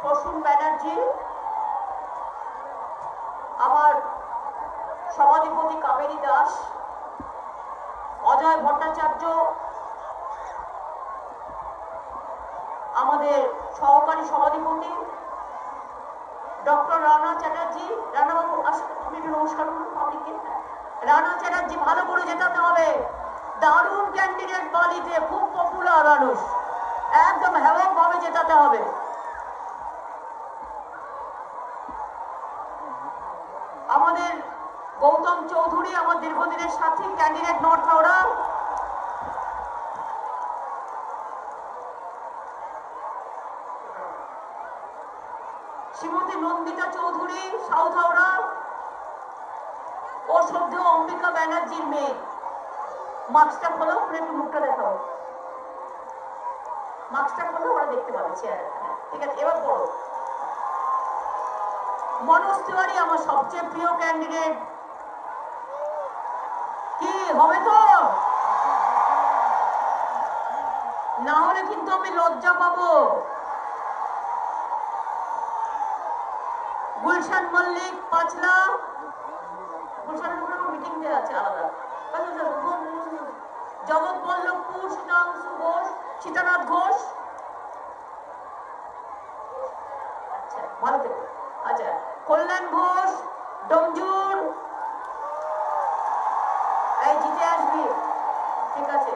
প্রসূন ব্যানার্জি, আমার সভাধিপতি কাবেরী দাস, অজয় ভট্টাচার্য, আমাদের সহকারী সভাধিপতি ডক্টর রানা চ্যাটার্জি, রানাবাবু আপনি একটু নমস্কার করুন পাবলিককে। রানা চ্যাটার্জি, ভালো করে জেতাতে হবে, দারুণ ক্যান্ডিডেট বালিতে, খুব পপুলার মানুষ, একদম হ্যাবক ভাবে জেতাতে হবে। আমাদের গৌতম চৌধুরী, আমার দীর্ঘদিনের সাথী, candidate North Howrah. Shrimati Nandita Chowdhury, south Howrah. ও সদ্য অম্বিকা ব্যানার্জির মেয়ে। মাস্কটা খোলো, একটু মুখটা দেখাও। মাস্কটা খোলো, ওরা দেখতে পাবে চেয়ারে। ঠিক আছে, এবার পড়ো। মনোজ তিওয়ারি, আমার সবচেয়ে প্রিয় ক্যান্ডিডেট। কি হবে তো? না হলে কিন্তু আমি লজ্জা পাবো। গুলশান মল্লিক, পাঁচলা। গুলশানের উপরে মিটিং দেওয়া আছে আলাদা। জগৎ বল্লভপুর, সীতাংশু ঘোষ, সীতানাথ ঘোষ। আচ্ছা, ভালো থেকো। আচ্ছা, কল্যাণ ঘোষ, ডমজুর। এই জিতে আসবি, ঠিক আছে।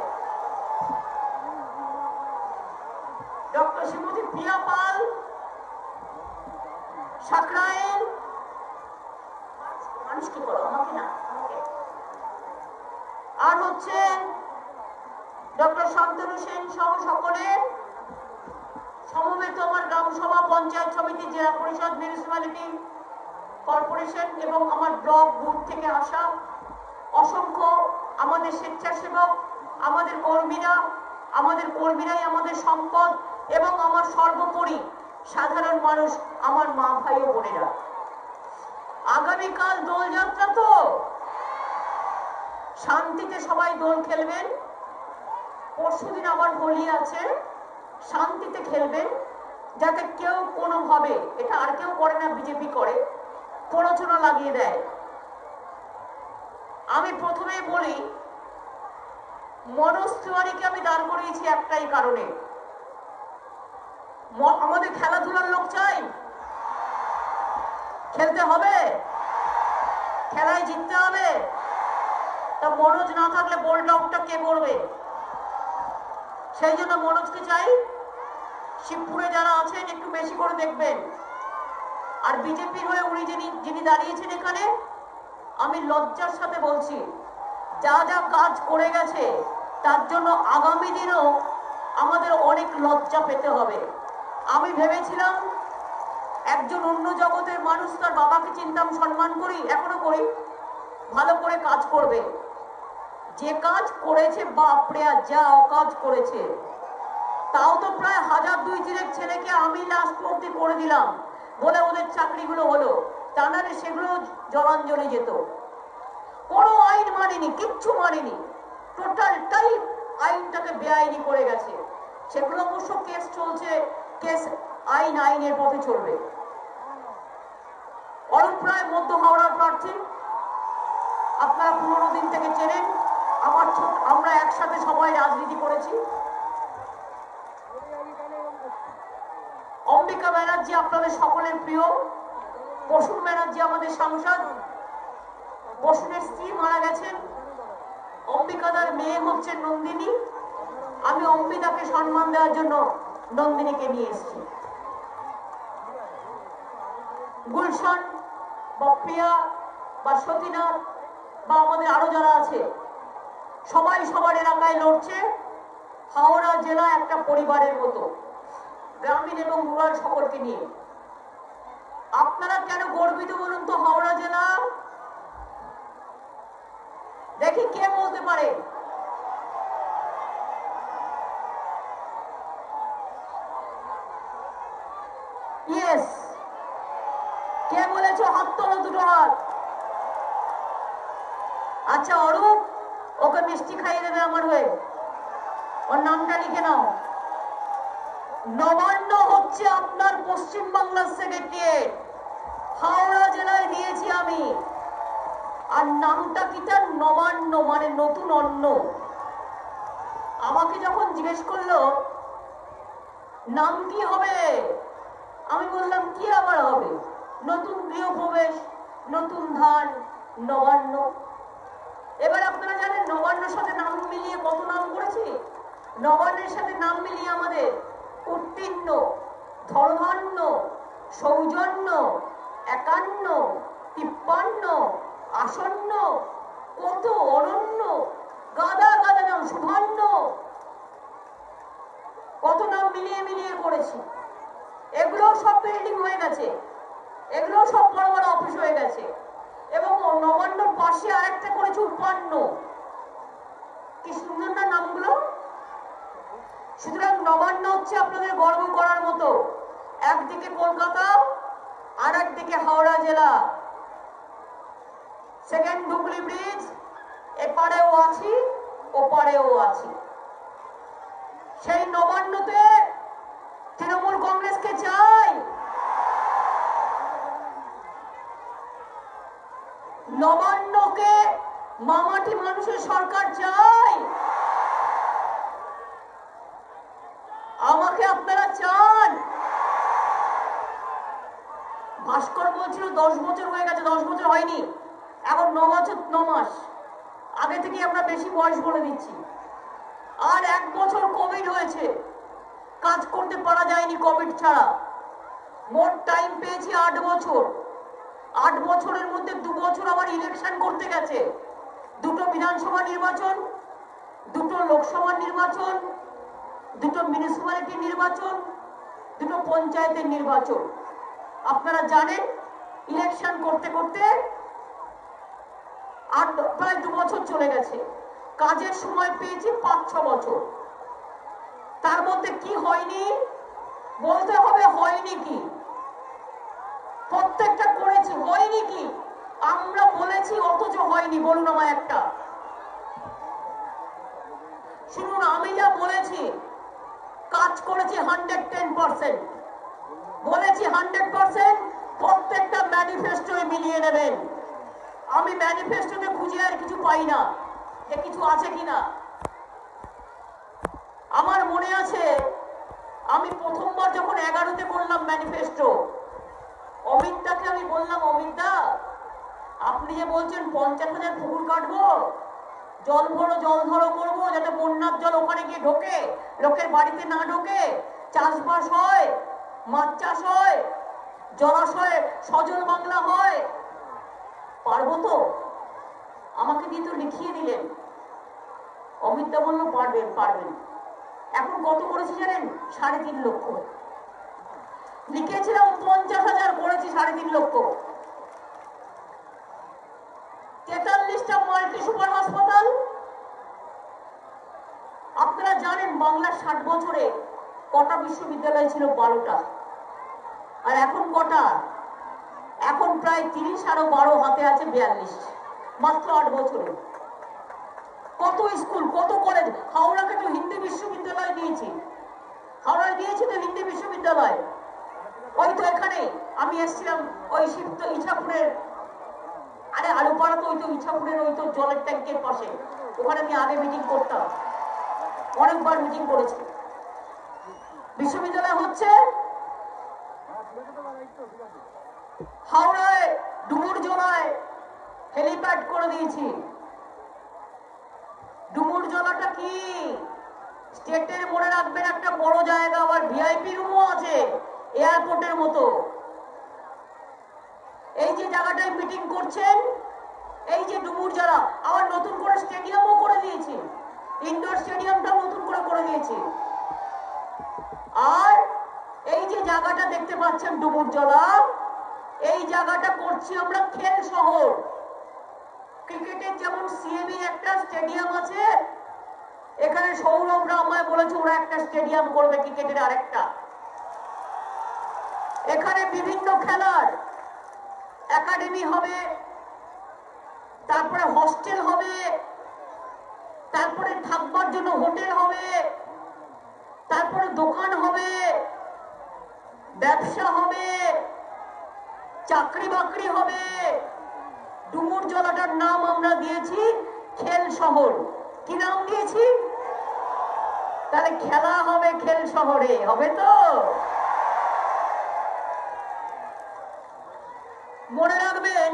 ডক্টর শ্রীমতী প্রিয়া পাল, সাকরাইল। মানুষ কি করো, আমাকে না। আর হচ্ছে ডক্টর শান্তনু সেন সহ সকলের সমবেত আমার গ্রামসভা, পঞ্চায়েত সমিতি, জেলা পরিষদ, মিউনিসিপ্যালিটি কর্পোরেশন এবং আমার ব্লক বুথ থেকে আসা অসংখ্য আমাদের স্বেচ্ছাসেবক, আমাদের কর্মীরাই আমাদের সম্পদ, এবং আমার সর্বোপরি সাধারণ মানুষ, আমার মা ভাই ও বোনেরা। আগামীকাল দোলযাত্রা, তো শান্তিতে সবাই দোল খেলবেন। পরশুদিন আবার হোলি আছে, শান্তিতে খেলবেন, যাতে কেউ কোনোভাবে, এটা আর কেউ করে না, বিজেপি করে, প্ররোচনা লাগিয়ে দেয়। আমি প্রথমেই বলি, মনোজ তিওয়ারিকে আমি দাঁড় করিয়েছি একটাই কারণে, আমাদের খেলাধুলার লোক চাই, খেলতে হবে, খেলায় জিততে হবে। তা মনোজ না থাকলে বোল্ড আউটটা কে করবে? সেই জন্য মনোজকে চাই। শিবপুরে যারা আছেন একটু বেশি করে দেখবেন। আর বিজেপির হয়ে উনি যিনি দাঁড়িয়েছেন এখানে, আমি লজ্জার সাথে বলছি, যা যা কাজ করে গেছে তার জন্য আগামী দিনেও আমাদের অনেক লজ্জা পেতে হবে। আমি ভেবেছিলাম একজন অন্য জগতের মানুষ, তার বাবাকে চিনতাম, সম্মান করি, এখনো করি, ভালো করে কাজ করবে। যে কাজ করেছে, বাপরে, যা অকাজ করেছে, তাও তো প্রায় 1000-2000 ছেলেকে আমি লাস্ট অব্দি করে দিলাম বলে ওদের চাকরিগুলো হলো, তা নাহলে সেগুলো জলাঞ্জলি যেত। কোনো আইন মানেনি, কিচ্ছু মানেনি, টোটালটাই আইনটাকে বেআইনি করে গেছে। সেগুলো অবশ্য কেস চলছে, কেস আইনের পথে চলবে। অরূপ রায় মধ্য হাওড়ার প্রার্থী, আপনারা 15 দিন থেকে চেনেন, আমরা একসাথে সবাই রাজনীতি করেছি। অম্বিকা ব্যানার্জি আপনাদের সকলের প্রিয়। প্রসূন ব্যানার্জি আমাদের সাংসদ। প্রসূনের স্ত্রী মারা গেছেন, অম্বিকাদার মেয়ে হচ্ছে নন্দিনী। আমি অম্বিকাকে সম্মান দেওয়ার জন্য নন্দিনীকে নিয়ে এসেছি। গুলশান বা প্রিয়া বা সতীনাথ বা আমাদের আরো যারা আছে, সবাই সবার এলাকায় লড়ছে। হাওড়া জেলা একটা পরিবারের মতো, গ্রামীণ এবং রুরাল সকলকে নিয়ে। আপনারা কেন গর্বিত বলুন তো হাওড়া জেলা? দেখি কে বলতে পারে। ইয়েস, কে বলেছো? হাত তোলো, দুটো হাত। আচ্ছা অরূপ, ওকে মিষ্টি খাইয়ে দেবে আমার হয়ে, ওর নামটা লিখে নাও। নবান্ন হচ্ছে হচ্ছে আপনার পশ্চিম বাংলার সেক্রেটারিয়েট, হাওড়া জেলায় দিয়েছি আমি। আর নামটা কি তার? নবান্ন, মানে নতুন অন্ন। আমাকে যখন জিজ্ঞেস করলো নাম কি হবে, আমি বললাম কি আবার হবে, নতুন গৃহপ্রবেশ, নতুন ধান, নবান্ন। এবার আপনারা জানেন নবান্নর সাথে নাম মিলিয়ে কত নাম করেছি? নবান্নের সাথে নাম মিলিয়ে আমাদের উত্তীর্ণ, ধর্মান্য, সৌজন্য, একান্ন, 53, আসন্ন, কত অনন্য, গাদা গাদা নাম, শুভান্ন, কত নাম মিলিয়ে মিলিয়ে করেছি। এগুলো সব বিল্ডিং হয়ে গেছে, এগুলো সব বড় বড় অফিস হয়ে গেছে। এবং নবান্নর পাশে আরেকটা করেছে 52। কি সুন্দর না নামগুলো। সুতরাং নবান্ন হচ্ছে আপনাদের গর্ব করার মতো। একদিকে কলকাতা, আর একদিকে হাওড়া জেলা, সেকেন্ড হুগলি ব্রিজ, এপারেও আছি ওপারেও আছি। সেই নবান্নতে তৃণমূল কংগ্রেসকে চাই, নবান্নকে মামাটি মানুষের সরকার চাই। আমাকে আপনারা চান। ভাস্কর বলছিল 10 বছর হয়ে গেছে, 10 বছর হয়নি, এখন 9 বছর 9 মাস। আগে থেকে আমরা বেশি বয়স বলে দিচ্ছি। আর 1 বছর কোভিড হয়েছে, কাজ করতে পারা যায়নি কোভিড ছাড়া। মোট টাইম পেয়েছি 8 বছর। 8 বছরের মধ্যে 2 বছর আবার ইলেকশন করতে গেছে। 2টো বিধানসভা নির্বাচন, 2টো লোকসভা নির্বাচন, 2টো মিউনিসিপ্যালিটি নির্বাচন, 2টো পঞ্চায়েতের নির্বাচন। আপনারা জানেন ইলেকশন করতে করতে প্রায় 2 বছর চলে গেছে। কাজের সময় পেয়েছি 5-6 বছর। তার মধ্যে কি হয়নি বলতে হবে, হয়নি কি? প্রত্যেকটা করেছি, হয়নি কি? আমরা বলেছি অথচ হয়নি। বলুন আমায় একটা। শুনুন, আমি যা বলেছি কাজ করেছি 110%। বলেছি 100%। প্রত্যেকটা ম্যানিফেস্টোয় মিলিয়ে নেবেন। আমি ম্যানিফেস্টোতে খুঁজে আর কিছু পাই না যে কিছু আছে কিনা। আমার মনে আছে আমি প্রথমবার যখন 11তে করলাম ম্যানিফেস্টো, অমিতদাকে আমি বললাম, অমিতদা আপনি যে বলছেন 50,000 পুকুর কাটবো, জল ধরো করবো, যাতে বন্যার জল ওখানে গিয়ে ঢোকে, লোকের বাড়িতে না ঢোকে, চাষবাস হয়, মাছ চাষ হয়, জলাশয়ে সজল বাংলা হয়, পারবো তো? আমাকে দিয়ে তো লিখিয়ে দিলেন। অমিতদা বললো পারবেন পারবেন। এখন কত করেছি জানেন? 3.5 লক্ষ। লিখেছিলাম 50,000, করেছি 3.5 লক্ষ। 43টা মাল্টি সুপার হাসপাতাল। আপনারা জানেন বাংলার 60 বছরে কটা বিশ্ববিদ্যালয় ছিল? 12টা। আর এখন কটা? এখন প্রায় 30, আরো 12 হাতে আছে 42, মাত্র 8 বছরে। কত স্কুল, কত কলেজ। হাওড়াকে তো হিন্দি বিশ্ববিদ্যালয় দিয়েছি, হাওড়ায় দিয়েছি তো হিন্দি বিশ্ববিদ্যালয়। ওই তো এখানে আমি এসেছিলাম, ওই শিবত ইছাপুরের, আরে আলুপাড়া তো ওই তো ইছাপুরের ওই তো জলের ট্যাঙ্কের পাশে, ওখানে আমি আগে মিটিং করতাম, অনেকবার মিটিং করেছি। বিশ্ববিদ্যালয় হচ্ছে হাওড়ায়, ডুমুরজলায় হেলিপ্যাড করে দিয়েছি। ডুমুরজলাটা কি? স্টেটের মনে রাখবেন একটা বড় জায়গা, আবার ভিআইপি রুমও আছে এয়ারপোর্টের মতো। এই যে জায়গাটায় মিটিং করছেন, এই যে ডুমুরজলা, আবার নতুন করে স্টেডিয়ামও করে দিয়েছি, ইনডোর স্টেডিয়ামটাও নতুন করে দিয়েছি। আর এই যে জায়গাটা দেখতে পাচ্ছেন ডুমুরজলা, এই জায়গাটা করছি আমরা খেল শহর। ক্রিকেটের যেমন সিএবি একটা স্টেডিয়াম আছে, এখানে সৌরভরা আমায় বলেছে ওরা একটা স্টেডিয়াম করবে ক্রিকেটের আরেকটা। এখানে বিভিন্ন খেলার একাডেমি হবে, তারপরে হস্টেল হবে, তারপরে থাকবার জন্য হোটেল হবে, তারপরে দোকান হবে, ব্যবসা হবে, চাকরি বাকরি হবে। ডুমুর জলাটার নাম আমরা দিয়েছি খেল শহর। কি নাম দিয়েছি? তাহলে খেলা হবে খেল শহরে, হবে তো? মনে রাখবেন,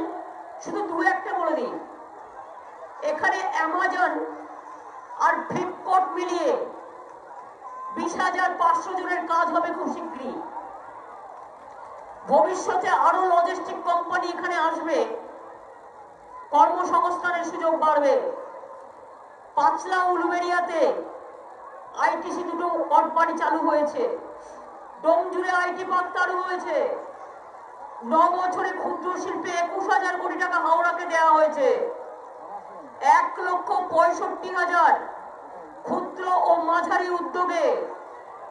শুধু দু একটা বলে দিই, এখানে অ্যামাজন আর ফ্লিপকার্ট মিলিয়ে 20,500 জনের কাজ হবে খুব শীঘ্রই। ভবিষ্যতে আরো লজিস্টিক কোম্পানি এখানে আসবে, কর্মসংস্থানের সুযোগ বাড়বে। পাঁচলা উলুবেড়িয়াতে আইটিসি দুটো কোম্পানি চালু হয়েছে, ডোমজুড়ে আইটি পার্ক চালু হয়েছে। 9 বছরে ক্ষুদ্র শিল্পে 21,000 কোটি টাকা হাওড়াকে দেওয়া হয়েছে। 1,65,000 ক্ষুদ্র ও মাঝারি উদ্যোগে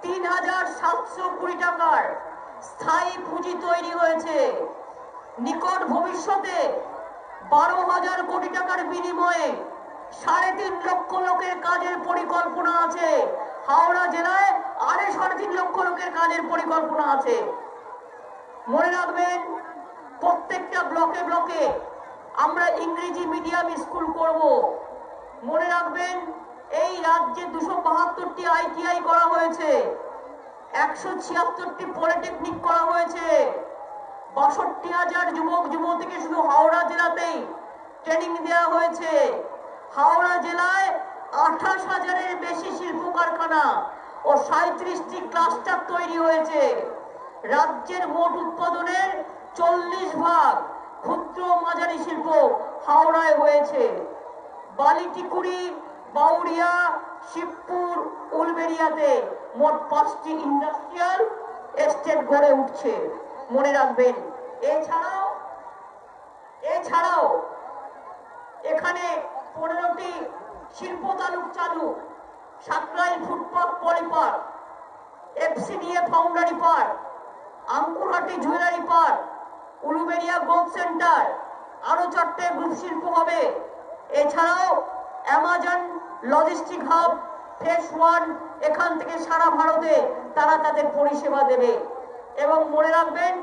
3,700 কোটি টাকার স্থায়ী পুঁজি তৈরি হয়েছে। নিকট ভবিষ্যতে 12,000 কোটি টাকার বিনিময়ে 3.5 লক্ষ লোকের কাজের পরিকল্পনা আছে। হাওড়া জেলায় 3.5 লক্ষ লোকের কাজের পরিকল্পনা আছে। মনে রাখবেন, প্রত্যেকটা ব্লকে ব্লকে আমরা ইংরেজি মিডিয়াম স্কুল করব। মনে রাখবেন, এই রাজ্যে 272টি আইটিআই করা হয়েছে, 176টি পলিটেকনিক করা হয়েছে, 62,000 যুবক যুবতীকে শুধু হাওড়া জেলাতেই ট্রেনিং দেওয়া হয়েছে। হাওড়া জেলায় 28,000-এর বেশি শিল্প কারখানা ও 37টি ক্লাস্টার তৈরি হয়েছে। রাজ্যের মোট উৎপাদনের 40% ক্ষুদ্র মাঝারি শিল্প হাওড়ায় হয়েছে। বালিটিকুড়ি, বাউরিয়া, শিবপুর, উলবেড়িয়াতে মোট 5টি ইন্ডাস্ট্রিয়াল এস্টেট গড়ে উঠছে। মনে রাখবেন, এছাড়াও এখানে 15টি শিল্প তালুক চালু, Sankrail footpath poly park, FCDA foundry park, Ankurhati jewellery park, Uluberia growth centre, আরো 4টে গ্রুপ শিল্প হবে। এছাড়াও অ্যামাজন লজিস্টিক হাব ফেজ 1 এখান থেকে সারা ভারতে তারা তাদের পরিষেবা দেবে। এবং মনে রাখবেন,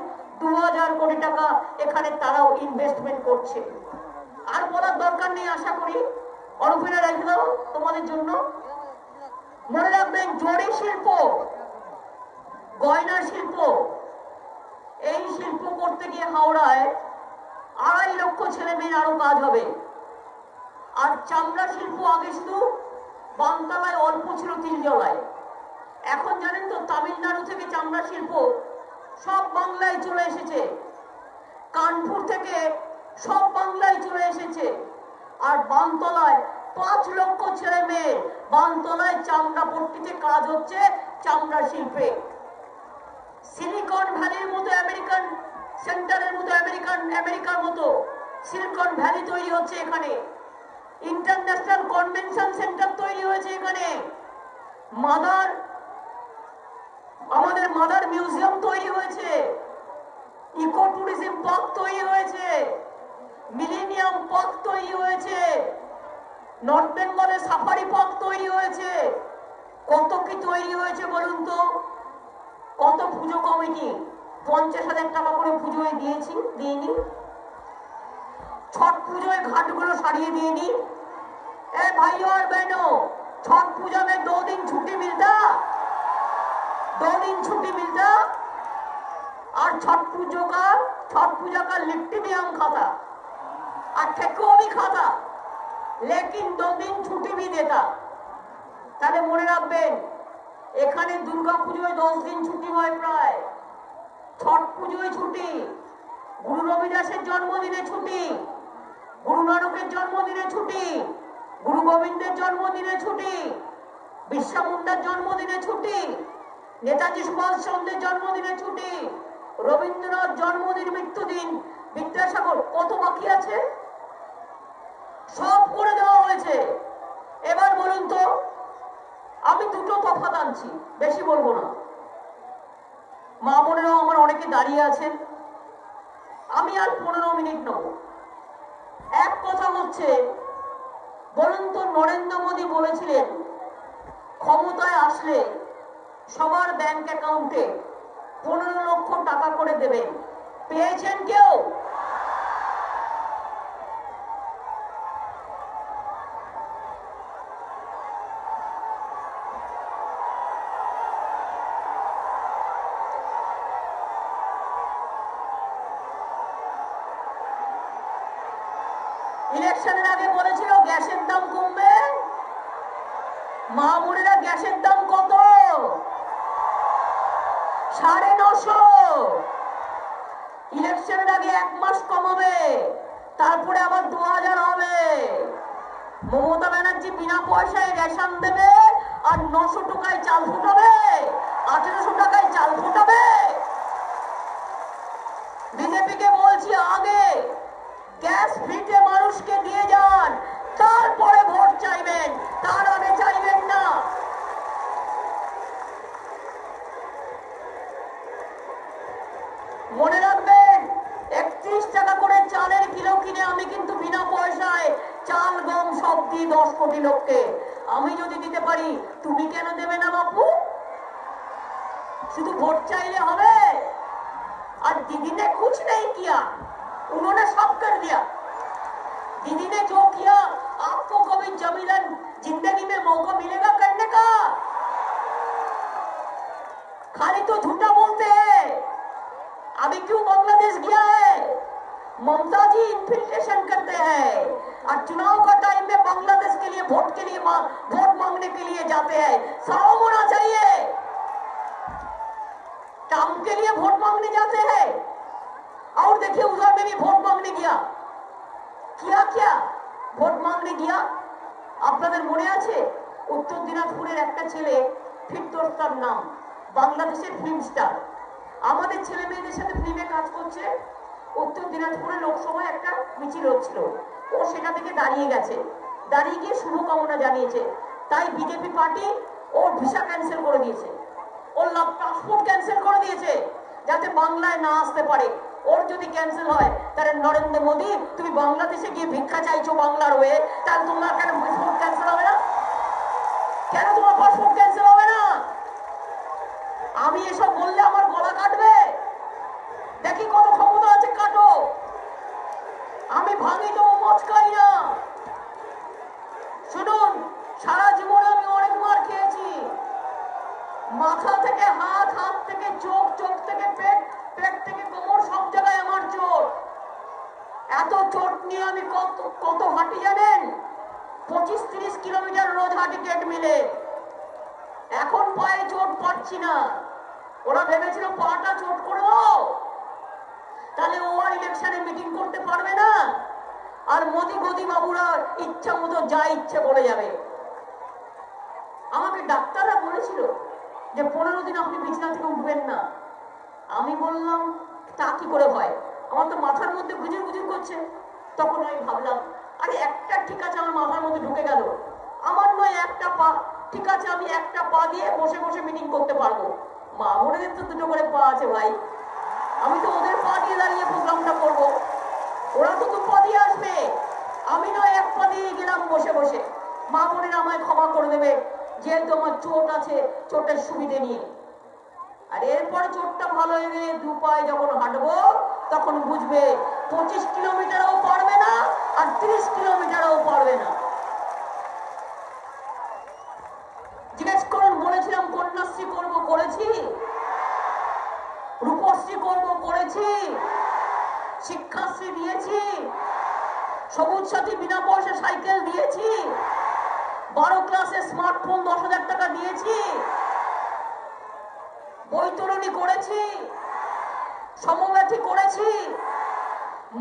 2,000 কোটি টাকা এখানে তারাও ইনভেস্টমেন্ট করছে। আর বলার দরকার নেই, আশা করি অরূপেরা রেখে দাও তোমাদের জন্য। মনে রাখবেন, জরি শিল্প, গয়না শিল্প, এই শিল্প করতে গিয়ে হাওড়ায় 2.5 লক্ষ ছেলে মেয়ের আরো কাজ হবে। আর চামড়া শিল্প আগে শুধু বানতলায় অল্প ছিল, তিলজলায়। এখন জানেন তো, তামিলনাড়ু থেকে চামড়া শিল্প সব বাংলায় চলে এসেছে, কানপুর থেকে সব বাংলায় চলে এসেছে। আর বানতলায় 5 লক্ষ ছেলে মেয়ে বানতলায় চামড়া পট্টিতে কাজ হচ্ছে, চামড়া শিল্পে। সিলিকন ভ্যালির মতো আমেরিকান সেন্টারের মতো আমেরিকার মতো সিলিকন ভ্যালি তৈরি হচ্ছে এখানে। ইন্টারন্যাশনাল কনভেনশন সেন্টার তৈরি হয়েছে এখানে। আমাদের মাদার মিউজিয়াম তৈরি হয়েছে, ইকো ট্যুরিজম পার্ক তৈরি হয়েছে, মিলেনিয়াম পার্ক তৈরি হয়েছে, নর্থ বেঙ্গলে সাফারি পার্ক তৈরি হয়েছে। কত কি তৈরি হয়েছে বলুন তো? কত পুজো কমিটি 50,000 টাকা করে পুজোয় দিইনি? ছট পুজোয় ঘাটগুলো সারিয়ে দিইনি? ए भाइयों और बहनों, छठ पूजा में 2 दिन छुट्टी मिलता, 2 दिन छुट्टी मिलता। और छठ पूजा का लिट्टी भी हम खाता और ठेकुआ भी खाता, लेकिन 2 दिन छुट्टी भी देता। তাহলে মনে রাখবেন, এখানে দুর্গা পুজোয় 10 দিন ছুটি হয় প্রায়, ছট পুজোয় ছুটি, গুরু রবিদাসের জন্মদিনে ছুটি, গুরু নানকের জন্মদিনে ছুটি, গুরু গোবিন্দের জন্মদিনে ছুটি, বিরসা মুন্ডার জন্মদিনে ছুটি, নেতাজি সুভাষ চন্দ্রের জন্মদিনে ছুটি, রবীন্দ্রনাথ জন্মদিন, মৃত্যুদিন, বিদ্যাসাগর, কত বাকি আছে? সব করে দেওয়া হয়েছে। এবার বলুন তো, আমি দুটো তফাৎ আনছি, বেশি বলবো না। মা বোনেরাও আমার অনেকে দাঁড়িয়ে আছেন, আমি আর 15 মিনিট নেব। এক কথা হচ্ছে, বলুন তো, নরেন্দ্র মোদী বলেছিলেন ক্ষমতায় আসলে সবার ব্যাংক অ্যাকাউন্টে 15 লক্ষ টাকা করে দেবেন। পেয়েছেন কেউ? ইলেকশনের আগে বলেছিল গ্যাসের দাম কমবে। মা বোনেরা, গ্যাসের দাম কত? 950। ইলেকশনের আগে 1 মাস কমাবে, তারপরে আবার 2000 হবে। মমতা ব্যানার্জি বিনা পয়সায় রেশন দেবে আর 900 টাকায় চাল ফুটাবে, 1800 টাকায় চাল ফুটাবে। বিজেপিকে বলছি, আগে গ্যাস ফ্রিতে মানুষকে দিয়ে যান, তারপরে ভোট চাইবেন, তার আগে চাইবেন না। মনে রাখবেন, 31 টাকা করে চালের কিলো কিনে আমি কিন্তু বিনা পয়সায় চাল গম সব দিই 10 কোটি লোককে। আমি যদি দিতে পারি, তুমি কেন দেবে না বাপু? শুধু ভোট চাইলে হবে? और दीदी ने कुछ नहीं किया, उन्होंने सब कर दिया। दीदी ने जो किया, आपको कभी जमीलन जिंदगी में मौका मिलेगा करने का? खाली तो झूठा बोलते हैं। अभी क्यों बांग्लादेश गया है? ममता जी इन्फिल्ट्रेशन करते हैं और चुनाव का टाइम में बांग्लादेश के लिए वोट मांगने के लिए जाते हैं। शर्म होना चाहिए। टाउन के लिए वोट मांगने जाते हैं और देखिए उधर में भी वोट मांगने गया। क्या ভোট মাংনে গিয়া আপনাদের মনে আছে? উত্তর দিনাজপুরের একটা ছেলে, ফিরদৌস তার নাম, বাংলাদেশের ফিল্ম স্টার, আমাদের ছেলে মেয়েদের সাথে ফিল্মে কাজ করছে। উত্তর দিনাজপুরে লোকসভায় একটা মিছিল হচ্ছিল, ও সেটা থেকে দাঁড়িয়ে গেছে, দাঁড়িয়ে গিয়ে শুভকামনা জানিয়েছে। তাই বিজেপি পার্টি ওর ভিসা ক্যান্সেল করে দিয়েছে, ওর পাসপোর্ট ক্যান্সেল করে দিয়েছে, যাতে বাংলায় না আসতে পারে। ওর যদি ক্যান্সেল হয়, তাহলে নরেন্দ্র মোদী, তুমি বাংলাদেশে গিয়ে ভিক্ষা চাইছো বাংলার হয়ে, তাহলে তোমার কেন পাসপোর্ট ক্যান্সেল হবে না? কেন তোমার পাসপোর্ট ক্যান্সেল হবে না? আমি এসব বললে আমার গলা কাটবে। দেখি কত ক্ষমতা আছে, কাটো। আমি ভাঙি দেবো, মচকাই না। শুনুন, সারা জীবনে আমি অনেক মার খেয়েছি। মাথা থেকে হাত, হাত থেকে চোখ, চোখ থেকে পেট, পেট থেকে কোমর, সব জায়গায় আমার চোট। এত চোট নিয়ে আমি কত হাঁটি জানেন? 25-30 কিলোমিটার রোজ হাঁটি ট্রেডমিলে। এখন পায়ে চোট পাচ্ছি না। ওরা ভেবেছিল পাটা চোট করবো, তাহলে ও আর ইলেকশনে মিটিং করতে পারবে না, আর মোদি বাবুরা ইচ্ছা মতো যা ইচ্ছে করে যাবে। আমাকে ডাক্তাররা বলেছিল যে 15 দিন আপনি বিছানা থেকে উঠবেন না। আমি বললাম তা কি করে হয়, আমার তো মাথার মধ্যে গুজুর গুজুর করছে। তখন আমি ভাবলাম, আরে একটা ঠিক আছে আমার মাথার মধ্যে ঢুকে গেল, আমার নয় একটা পা, ঠিক আছে আমি একটা পা দিয়ে বসে বসে মিটিং করতে পারবো। মা বোনেদের তো 2টো করে পা আছে ভাই, আমি তো ওদের পা দিয়ে দাঁড়িয়ে প্রোগ্রামটা করবো। ওরা তো 2 পা দিয়ে আসবে, আমি নয় 1 পা দিয়ে গেলাম বসে বসে। মা বোনেরা আমায় ক্ষমা করে দেবে, যেহেতু আমার চোট আছে, চোটের সুবিধে নিয়ে। আর এরপরে চোটটা ভালো হয়ে গেলে 2 পায়ে যখন হাঁটবো, তখন বুঝবে 25 কিলোমিটারও পারবে না আর 30 কিলোমিটারও পারবে না। জিজ্ঞেস করুন, বলেছিলাম কন্যাশ্রী করবো, করেছি। রূপশ্রী করবো, করেছি। শিক্ষাশ্রী দিয়েছি, সবুজ সাথী বিনা পয়সা সাইকেল দিয়েছি, 12 ক্লাসে স্মার্টফোন 10,000 টাকা দিয়েছি, বৈতরণী করেছি, সমব্যথী করেছি।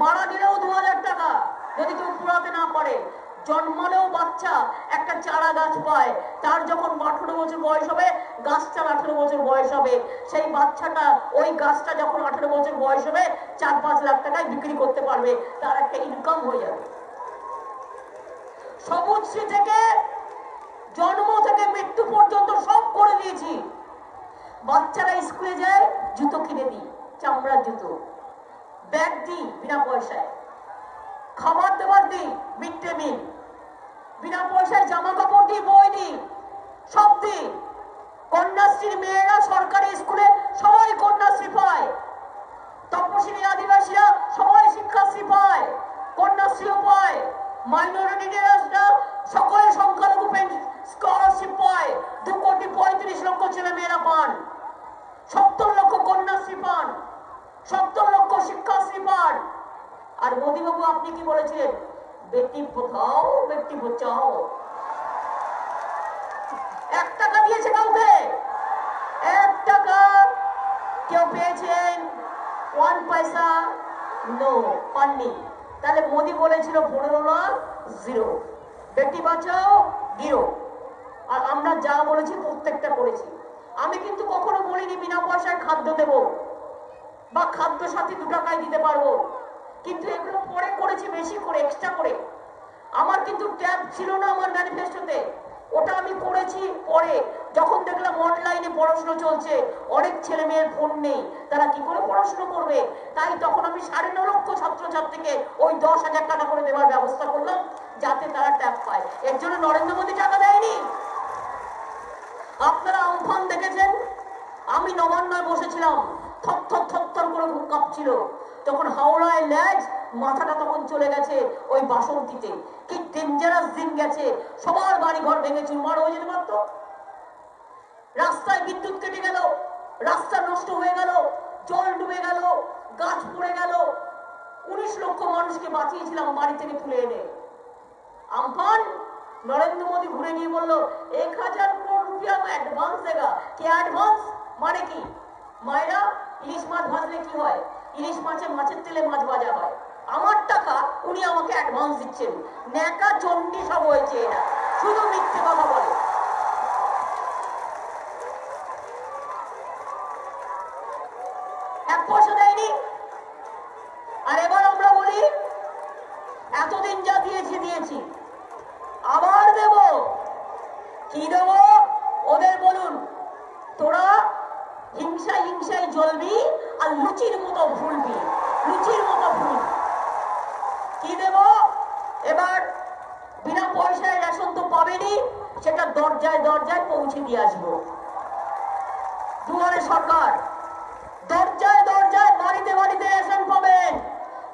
মারা গেলেও 2000 টাকা যদি কেউ পুরাতে না পারে। জন্মালেও বাচ্চা একটা চারা গাছ পায়, তার যখন 18 বছর বয়স হবে, গাছটার 18 বছর বয়স হবে, সেই বাচ্চাটা ওই গাছটা যখন 18 বছর বয়স হবে 4-5 লাখ টাকায় বিক্রি করতে পারবে, তার একটা ইনকাম হয়ে যাবে। সবুজশ্রী থেকে জন্ম থেকে মৃত্যু পর্যন্ত সব করে দিয়েছি। বাচ্চারা স্কুলে যায়, জুতো কিনে দিই, চামড়ার জুতো, ব্যাগ দিই বিনা পয়সায়, খাবার দাবার দিই, মিড ডে মিল বিনা পয়সায়, জামা কাপড় দিই, বই দিই, সব দিই। কন্যাশ্রীর মেয়েরা সরকারি স্কুলে সবাই কন্যাশ্রী পান, 70 লক্ষ কন্যাশ্রী পান, 70 লক্ষ শিক্ষাশ্রী পান। আর মোদীবাবু আপনি কি বলেছিলেন? বেটি পড়াও বেটি বাঁচাও। 1 টাকা দিয়েছে কাউকে? 1 টাকা কেউ পেয়েছেন? 1 পয়সা নো, পাননি। তাহলে মোদী বলেছিল 15 লাখ 0, বেটি বাঁচাও 0। আর আমরা যা বলেছি প্রত্যেকটা করেছি। আমি কিন্তু কখনো বলিনি বিনা পয়সায় খাদ্য দেব বা খাদ্য সাথী 2 টাকায় দিতে পারবো, কিন্তু এগুলো পরে করেছি বেশি করে, এক্সট্রা করে। আমার কিন্তু ট্যাব ছিল না আমার ম্যানিফেস্টোতে, ওটা আমি করেছি পরে, যখন দেখলাম অনলাইনে পড়াশোনা চলছে, অনেক ছেলে মেয়ের ফোন নেই, তারা কি করে পড়াশোনা করবে, তাই তখন আমি 9.5 লক্ষ ছাত্রছাত্রীকে ওই 10,000 টাকা করে দেওয়ার ব্যবস্থা করলাম, যাতে তারা ট্যাব পায়। এর জন্য নরেন্দ্র মোদী টাকা দেয়নি। আপনারা আমফান দেখেছেন, আমি নবান্নয় বসেছিলাম, থর থর করে কাঁপছিল, তখন হাওড়ায় ল্যাজ, মাথাটা তখন চলে গেছে ওই বাসন্তীতে। কি ডেঞ্জারাস দিন গেছে, সবার বাড়ি ঘর ভেঙে চুরমার হয়ে যেতে পারতো। রাস্তায় বিদ্যুৎ কেটে গেল, রাস্তা নষ্ট হয়ে গেল, জল ডুবে গেল, গাছ পড়ে গেল। 19 লক্ষ মানুষকে বাঁচিয়েছিলাম বাড়ি থেকে তুলে এনে। আমফান, নরেন্দ্র মোদী ঘুরে গিয়ে বলল 1000 crore রুপিয়া অ্যাডভান্স দেগা। কি অ্যাডভান্স মানে কি? মায়েরা, ইলিশ মাছ ভাজলে কি হয়? ইলিশ মাছের তেলে মাছ ভাজা হয়। আমার টাকা উনি আমাকে অ্যাডভান্স দিচ্ছেন। ন্যাকা চণ্ডী সব হয়েছে এরা, শুধু মিথ্যে কথা বলে। এক পয়সা দেয়নি। আর এবার আমরা বলি এতদিন যা দিয়েছি, আবার দেব। কি দেব? ওদের বলুন, তোরা হিংসায় জ্বলবি আর লুচির মতো ফুলবি, লুচির মতো ফুল। কি দেব? এবার বিনা পয়সায় রেশন তো পাবেনি, সেটা দরজায় পৌঁছে দিয়ে আসবো। দুয়ারে সরকার, দরজায় বাড়িতে রেশন পাবেন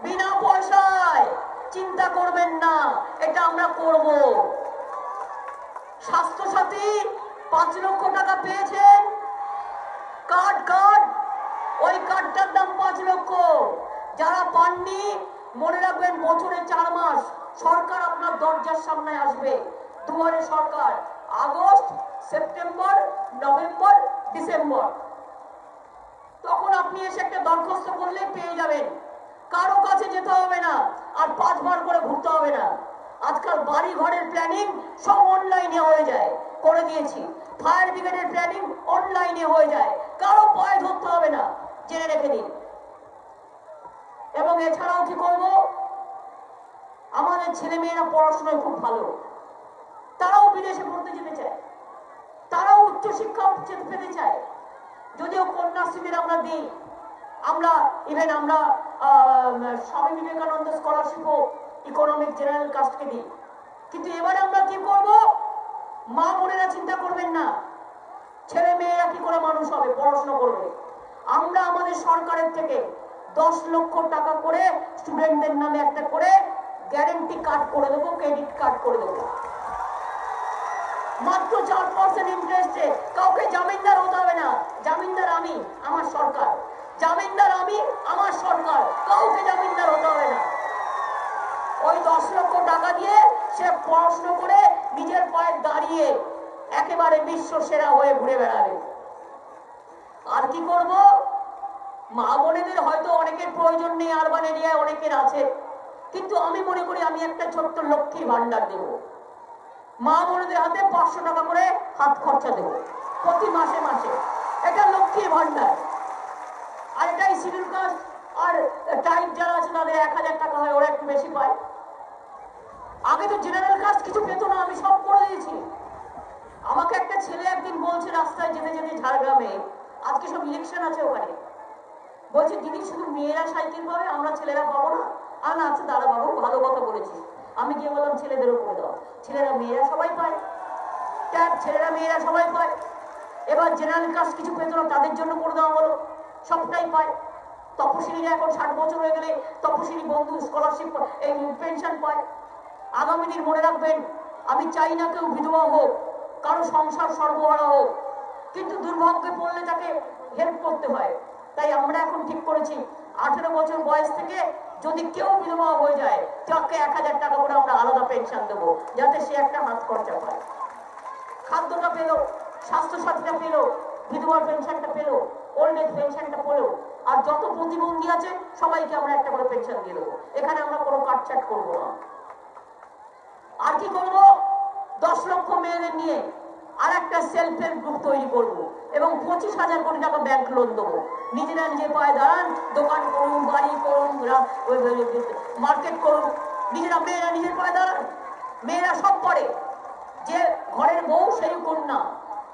বিনা পয়সায়। চিন্তা করবেন না, এটা আমরা করব। স্বাস্থ্যসাথী 5 লক্ষ টাকা পেয়েছেন, কার্ড, ওই কার্ডটার দাম 5 লক্ষ। যারা পাননি, মনে রাখবেন বছরে 4 মাস সরকার আপনার দরজার সামনে আসবে। দুয়ারে সরকার, আগস্ট, সেপ্টেম্বর, নভেম্বর, ডিসেম্বর। তখন আপনি এসে একটা দরখাস্ত করলে পেয়ে যাবেন, কারো কাছে যেতে হবে না, আর 5 বার করে ঘুরতে হবে না। আজকাল বাড়ি ঘরের প্ল্যানিং সব অনলাইনে হয়ে যায়, করে দিয়েছি। ফায়ার ব্রিগেডের প্ল্যানিং অনলাইনে হয়ে যায়, কারো পায়ে ধরতে হবে না, জেনে রেখে দিন। এবং এছাড়াও কি করব? আমাদের ছেলে মেয়েরা পড়াশোনায় খুব ভালো, তারাও বিদেশে পড়তে যেতে চায়, তারাও উচ্চশিক্ষা পেতে চায়। যদিও কন্যাশ্রীদের আমরা দিই, আমরা স্বামী বিবেকানন্দ স্কলারশিপও ইকোনমিক জেনারেল কাস্টকে দিই। কিন্তু এবারে আমরা কি করব? মা বোনেরা চিন্তা করবেন না, ছেলে মেয়েরা কি করে মানুষ হবে, পড়াশোনা করবে। আমরা আমাদের সরকারের থেকে 10 লক্ষ টাকা করে স্টুডেন্টদের নামে একটা করে গ্যারেন্টি কার্ড করে দেবো, ক্রেডিট কার্ড করে দেবো। মাত্র 4% ইন্টারেস্টে, কাউকে জামিনদার হতে হবে না। জামিনদার আমি, আমার সরকার। জামিনদার আমি, আমার সরকার, কাউকে জামিনদার হতে হবে না। ওই 10 লক্ষ টাকা দিয়ে সে পড়াশোনা করে নিজের পায়ে দাঁড়িয়ে একেবারে বিশ্ব সেরা হয়ে ঘুরে বেড়াবে। আর কি করব? মা বোনেদের হয়তো অনেকের প্রয়োজন নেই, আরবান এরিয়ায় অনেকের আছে, কিন্তু আমি মনে করি আমি একটা ছোট্ট লক্ষ্মীর ভান্ডার দেব। মা বোনেদের হাতে 500 টাকা করে হাত খরচা দেব প্রতি মাসে মাসে। এটা লক্ষ্মীর ভান্ডার। আর এটাই শিডিউল কাস্ট আর টাইপ যারা আছে তাদের 1000 টাকা হয়, ওরা একটু বেশি পায়। আগে তো জেনারেল কাস্ট কিছু পেত না, আমি সব করে দিয়েছি। আমাকে একটা ছেলে একদিন বলছে রাস্তায় যেতে ঝাড়গ্রামে, আজকে সব ইলেকশন আছে ওখানে, বলছে দিদি শুধু মেয়েরা সাইকেল পাবে, আমরা ছেলেরা পাবো না। আর না, আচ্ছা দাঁড়া বাবু, ভালো কথা বলেছিস। আমি গিয়ে বললাম ছেলেদেরও করে দাও। ছেলেরা মেয়েরা সবাই পায়, ট্যাব ছেলেরা মেয়েরা সবাই পায়। এবার জেনারেল কাস্ট কিছু পেত না, তাদের জন্য করে দেওয়া হলো, সবটাই পায়। তপশিলীরা এখন 60 বছর হয়ে গেলে তপশিলী বন্ধু স্কলারশিপ, এই পেনশন পায়। আগামী দিন মনে রাখবেন, আমি চাই না কেউ বিধবা হোক, কারো সংসার সর্বহারা হোক, কিন্তু দুর্ভাগ্যে পড়লে তাকে হেল্প করতে হয়। তাই আমরা এখন ঠিক করেছি 18 বছর বয়স থেকে যদি কেউ বিধবা হয়ে যায় তাকে 1000 টাকা করে আমরা আলাদা পেনশন দেবো, যাতে সে একটা হাত খরচা পায়। খাদ্যটা পেলো, স্বাস্থ্যসাথীটা পেলো, বিধবার পেনশনটা পেলো, ওল্ড এজ পেনশনটা পেলো, আর যত প্রতিবন্ধী আছে সবাইকে আমরা একটা করে পেনশন দিয়ে দেবো। এখানে আমরা কোনো কাটছাট করবো না। আর কি করবো? 10 লক্ষ মেয়েদের নিয়ে আর একটা সেলফ হেল্প গ্রুপ তৈরি করবো এবং 25,000 কোটি টাকা ব্যাংক লোন দেবো। নিজেরা নিজের পায়ে দাঁড়ান, দোকান করুন, বাড়ি করুন, মার্কেট করুন, নিজেরা মেয়েরা নিজের পায়ে দাঁড়ান। মেয়েরা সব করে, যে ঘরের বউ সেই কন্যা,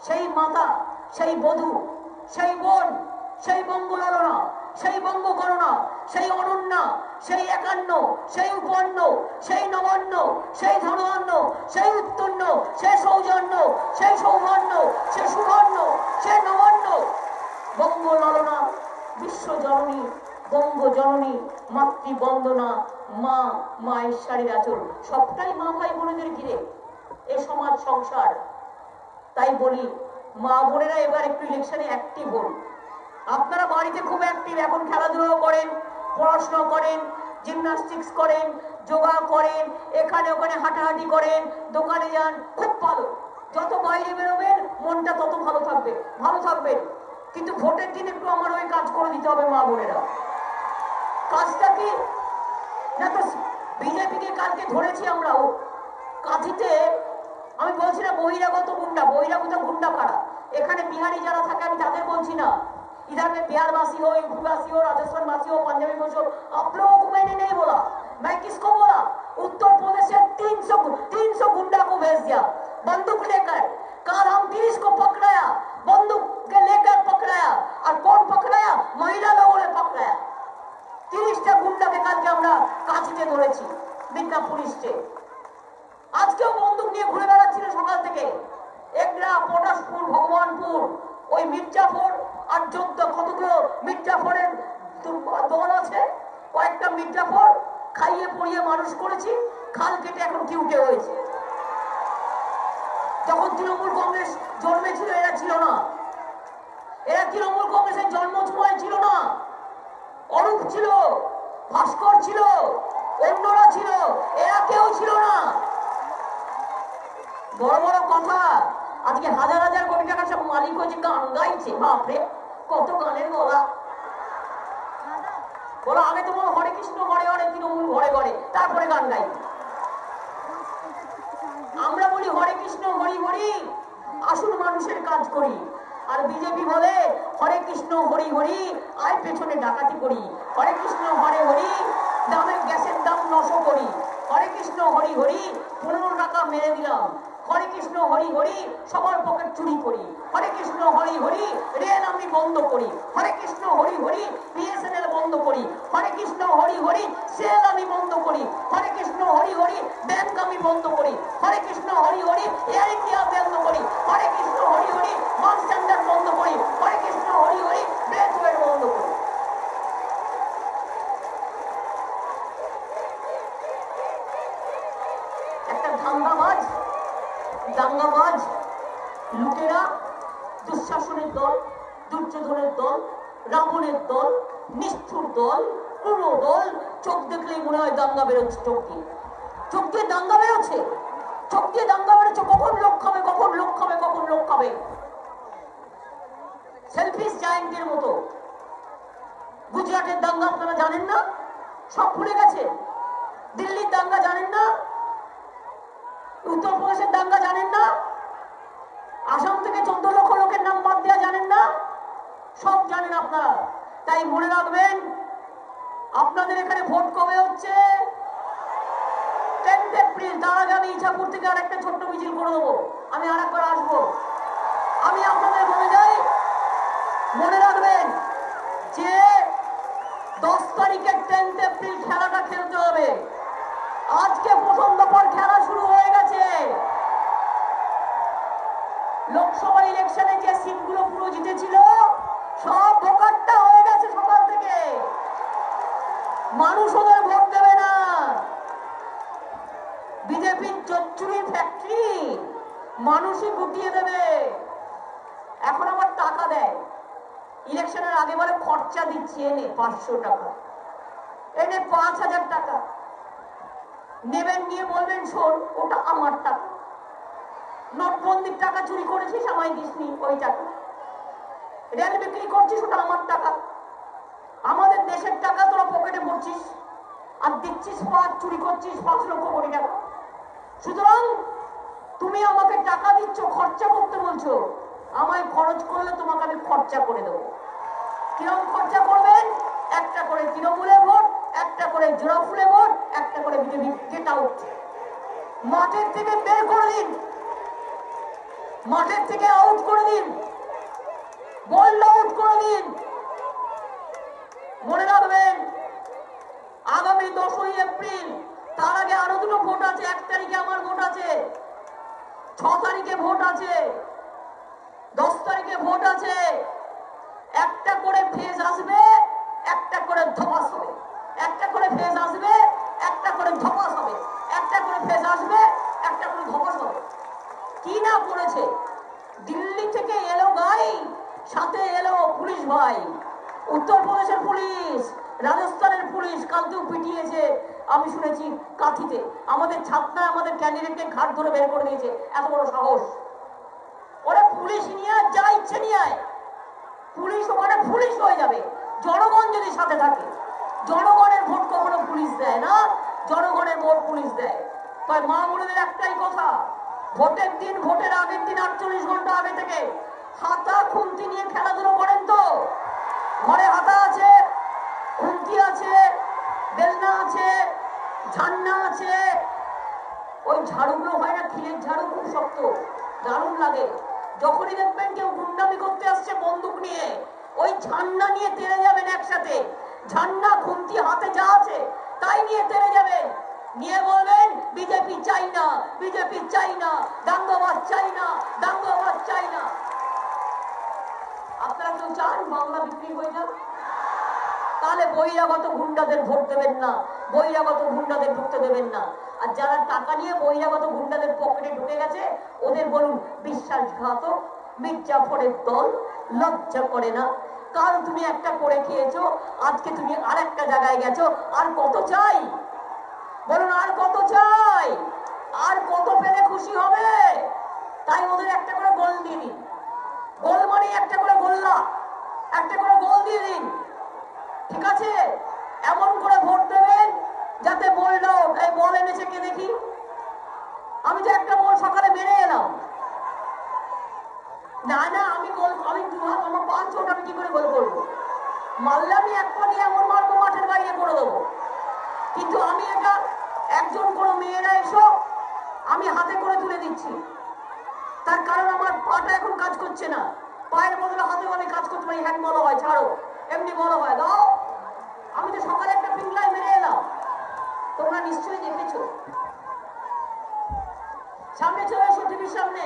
সেই মাতা, সেই বধূ, সেই বোন, সেই বঙ্গলালনা, সেই বঙ্গকরণা, সেই অনন্যা, সেই একান্ন, সেই উপন্ন, সেই নবান্ন, সেই ধনান্ন, সেই উত্তন্ন, সেই সৌজন্য, সেই সৌভান্য, সেই সুবর্ণ, সেই নবান্ন। বঙ্গলালনা, বিশ্বজননী, বঙ্গজননী, মাতৃবন্দনা, মা, মায়ের শাড়ির আঁচল, সবটাই মা ভাই বোনেদের ঘিরে এ সমাজ সংসার। তাই বলি মা বোনেরা এবার একটু ইলেকশনে অ্যাক্টিভ হন। আপনারা বাড়িতে খুব অ্যাক্টিভ, এখন খেলাধুলো করেন, পড়াশোনা করেন, জিমনাস্টিক্স করেন, যোগা করেন, এখানে ওখানে হাঁটাহাঁটি করেন, দোকানে যান, খুব ভালো। যত বাইরে বেরোবেন মনটা তত ভালো থাকবে, ভালো থাকবেন। কিন্তু ভোটের দিন একটু আমার ওই কাজ করে দিতে হবে মা বোনেরা। কাজটা কি না, তো বিজেপিকে কালকে ধরেছি আমরাও কাঁথিতে। আমি বলছি না বহিরাগত গুন্ডা, বহিরাগত গুন্ডা কারা? এখানে বিহারি যারা থাকে আমি তাদের বলছি না। इधर में बिहारवासी हो, यूपीवासी हो, राजस्थानवासी हो, पंजाबी हो, आप लोगों को मैंने नहीं बोला। मैं किसको बोला? उत्तर प्रदेश से 300 गुंडा को भेज दिया बंदूक लेकर। कल हम 30 को पकड़ाया, बंदूक के लेकर पकड़ाया। और कौन पकड़ाया? महिला लोगों ने पकड़ाया। 30টা গুন্ডাকে কালকে আমরা কাঁচিতে ধরেছি মিদনাপুর স্টে। আজকেও বন্দুক নিয়ে ঘুরে বেড়াচ্ছিল সকাল থেকে। এগরা, পটাশপুর, ভগবানপুর, ওই মির্জাফর আর 14 কতগুলো মির্জাফরের দল আছে। কয়েকটা মির্জাফর খাইয়ে পড়িয়ে মানুষ করেছি, খাল কেটে এখন কিউটে হয়েছে। যখন তৃণমূল কংগ্রেস জন্মেছিল এরা ছিল না, এরা তৃণমূল কংগ্রেসের জন্ম সময় ছিল না। অরূপ ছিল, ভাস্কর ছিল, অন্যরা ছিল, এরা কেউ ছিল না। বড় বড় কথা, আজকে হাজার হাজার কোটি টাকার সব মালিক হয়েছে, গান গাইছে। বাপরে কত গানের গলা! বলো আগে তো বলো হরে কৃষ্ণ ঘরে ঘরে, তৃণমূল ঘরে ঘরে, তারপরে গান গাই। আমরা বলি হরে কৃষ্ণ হরি হরি, আসুন মানুষের কাজ করি। আর বিজেপি বলে হরে কৃষ্ণ হরি হরি, আয় পেছনে ডাকাতি করি। হরে কৃষ্ণ হরে হরি, দামের গ্যাসের দাম 900 করি। হরে কৃষ্ণ হরি হরি, 15 টাকা মেরে দিলাম। হরে কৃষ্ণ হরি হরি, সবার পকেট চুরি করি। হরে কৃষ্ণ হরি হরি, রেল আমি বন্ধ করি। হরে কৃষ্ণ হরি হরি, বিএসএনএল বন্ধ করি। হরে কৃষ্ণ হরি হরি, সেল আমি বন্ধ করি। হরে কৃষ্ণ হরি হরি, ব্যাংক আমি বন্ধ করি। হরে কৃষ্ণ হরি হরি, এয়ার ইন্ডিয়া বন্ধ করি। হরে কৃষ্ণ হরি হরি, মাস স্ট্যান্ডার্ড বন্ধ করি। হরে কৃষ্ণ হরি হরি, ব্রেথওয়েট বন্ধ করি। একটা দাঙ্গাবাজ লুটেরা, দুঃশাসনের দল, দুর্যোধনের দল, রাবণের দল, নিষ্ঠুর দল, পুরো দল। চোখ দেখলেই মনে হয় দাঙ্গা বেরোচ্ছে। চোখ দিয়ে দাঙ্গা বেরোচ্ছে, চোখ দিয়ে দাঙ্গা বেরোচ্ছে। কখন লোক খাবে, কখন লোক খাবে, কখন লোক খাবে। সেলফিশ জায়েন্টের মতো। গুজরাটের দাঙ্গা আপনারা জানেন না? সব ভুলে গেছে। দিল্লির দাঙ্গা জানেন না? উত্তরপ্রদেশের দাঙ্গা জানেন না? আসাম থেকে 14 লক্ষ লোকের নাম বাদ দেওয়া জানেন না? সব জানেন আপনারা। তাই মনে রাখবেন, আপনাদের এখানে ভোট কবে হচ্ছে? 10 এপ্রিল। তার আগে আমি ইছাপুর থেকে আর একটা ছোট্ট মিছিল করে দেবো। আমি আর একবার আসবো। আমি আপনাদের বলে যাই, মনে রাখবেন যে 10 তারিখে 10 এপ্রিল খেলাটা খেলতে হবে। আজকে প্রথম দফার খেলা শুরু হয়ে গেছে। লোকসভা ইলেকশনে যে সিটগুলো পুরো জিতেছিল সব ভোকাট্টা হয়ে গেছে সকাল থেকে। মানুষ ওদের ভোট দেবে না। বিজেপির চচ্চুরির ফ্যাক্টরি মানুষই গুটিয়ে দেবে। এখন আমার ইলেকশনের আগে বলে খরচা দিচ্ছি, এনে 500 টাকা, এনে 5000 টাকা নেবেন, নিয়ে বলবেন শোন ওটা আমার টাকা, নোটবন্দির টাকা চুরি করেছিস আমায় দিসনি ওই টাকা, রেল বিক্রি করছিস ওটা আমার টাকা, আমাদের দেশের টাকা তোরা পকেটে ভরছিস আর দিচ্ছিস চুরি করছিস 5 লক্ষ কোটি টাকা। সুতরাং তুমি আমাকে টাকা দিচ্ছ, খরচা করতে বলছো, আমায় খরচ করলে তোমাকে আমি খরচা করে দেবো। কিরকম খরচা করবেন? একটা করে তৃণমূলে ভোট, একটা করে জোড়াফুলে ভোট, একটা করে বিজেপি গেট আউট। মাঠের থেকে বের করে দিন, মাঠের থেকে আউট করে দিন, বল আউট করে দিন। মনে রাখবেন আগামী 10ই এপ্রিল, তার আগে আরো দুটো ভোট আছে। 1 তারিখে আমার ভোট আছে, 6 তারিখে ভোট আছে, 10 তারিখে ভোট আছে। একটা করে ফেজ আসবে, একটা করে ধপাস হবে, একটা করে ফেজ আসবে, একটা করে ধপাস হবে, একটা করে ফেজ আসবে, একটা করে ধপাস হবে। কি না করেছে? দিল্লি থেকে এলো গাই, সাথে এলো পুলিশ ভাই, উত্তরপ্রদেশের পুলিশ, রাজস্থানের পুলিশ কালকেও পিটিয়েছে আমি শুনেছি কাঁথিতে। আমাদের ছাত্ররা আমাদের ক্যান্ডিডেটকে ঘাট ধরে বের করে দিয়েছে, এত বড় সাহস। ওরা পুলিশ নিয়ে যা ইচ্ছে নিয়ে আয়, পুলিশ ওখানে পুলিশ হয়ে যাবে জনগণ যদি সাথে থাকে। জনগণের ভোট কখনো পুলিশ দেয় না, জনগণের ভোট পুলিশ দেয়। তাই মা বোনেদের একটাই কথা, ভোটের দিন, ভোটের আগের দিন 48 ঘন্টা আগে থেকে হাতা খুন্তি নিয়ে খেলাধুলো করেন তো? ঘরে হাতা আছে, খুন্তি আছে, বেলনা আছে, ঝান্না আছে, ওই ঝাড়ুগুলো হয় না খিলের ঝাড়ু, খুব শক্ত, দারুণ লাগে। যখনই দেখবেন কেউ গুন্ডামি করতে আসছে বন্দুক নিয়ে, ওই ঝান্না নিয়ে তেড়ে যাবেন একসাথে, ঝান্না খুন্তি হাতে যা আছে তাই নিয়ে তেড়ে যাবেন, নিয়ে বলবেন বিজেপি চাই না, বিজেপি চাই না, দাঙ্গাবাজ চাই না, দাঙ্গাবাজ চাই না। আপনারা কেউ চান বাংলা বিক্রি হয়ে যান? তাহলে বহিরাগত গুন্ডাদের ভোট দেবেন না, বহিরাগত গুন্ডাদের ঢুকতে দেবেন না। আর যারা টাকা নিয়ে বহিরাগত গুন্ডাদের পকেটে ঢুকে গেছে ওদের বলুন বিশ্বাসঘাতক, মির্জাফরের দল, লজ্জা করে না? কাল তুমি একটা করে খেয়েছো, আজকে তুমি আর একটা জায়গায় গেছো। আর কত চাই বলুন? আর কত চাই? আর কত পেলে খুশি হবে? তাই ওদের একটা করে গোল দিয়ে দিন, গোল মানে একটা করে গোল্লা, একটা করে গোল দিয়ে দিন, ঠিক আছে? এমন করে ভোট দেবেন যাতে বলটাও এই বল এনেছে কে দেখি। আমি যে একটা বল সকালে মেরে এলাম, না না আমি গোল, আমি আমার 5 ছোট, আমি কি করে গোল করবো? মারলে আমি এক পা দিয়ে এমন মারবো মাঠের বাইরে করে দেবো। কিন্তু আমি এটা একজন কোনো মেয়েরা এসো আমি হাতে করে তুলে দিচ্ছি, তার কারণ আমার পাটা এখন কাজ করছে না, পায়ের বদলে হাতে আমি কাজ করতে পারি। হ্যান্ড বলা হয়, ছাড়ো, এমনি বলা হয় দাও। আমি তো সকালে একটা পিংলাই মেরে এলাম, তোমরা নিশ্চয়ই দেখেছো। সামনে চলে এসো, টিভির সামনে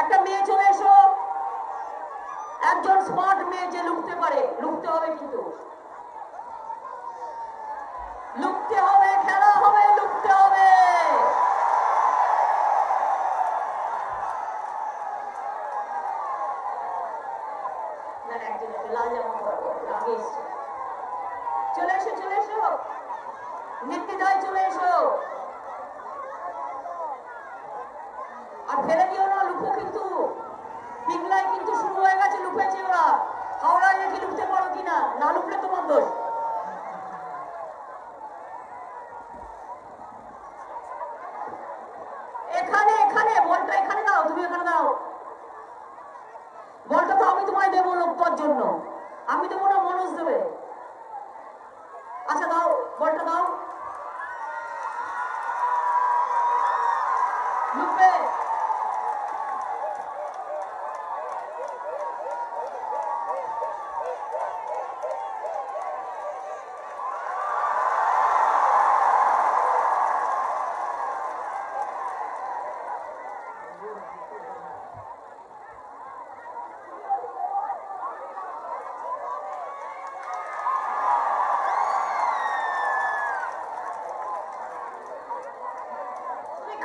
একটা মেয়ে চলে এসো, একজন স্মার্ট মেয়ে যে লুকতে পারে, লুকতে হবে, কিন্তু লুকতে হবে, খেলা হবে, লুকতে হবে। লাল জামা আগে এসছে, চলে এসো, চলে এসো, নির্দিদায় চলে এসো। আর ফেলে দিও না, লুকো কিন্তু, পিংলাই কিন্তু শুরু হয়ে গেছে, লুকেছে ওরা। হাওড়ায় দেখি লুকতে পারো কিনা, না লুকলে তোমার দোষ। এখানে এখানে বলটা এখানে দাও, তুমি এখানে দাও বলটা। তো আমি তোমায় দেবো লোকটার জন্য, আমি দেবো না, মনোজ দেবে। আচ্ছা দাও, বলটা দাও, লুকবে।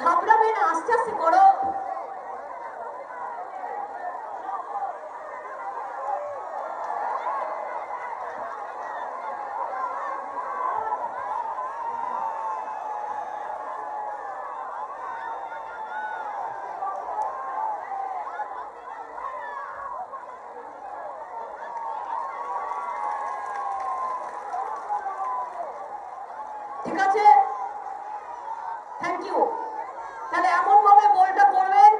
ঘাবড়াবে না, আস্তে আস্তে করো। ঠিক আছে, থ্যাংক ইউ। তাহলে এমন ভাবে বলটা করবেন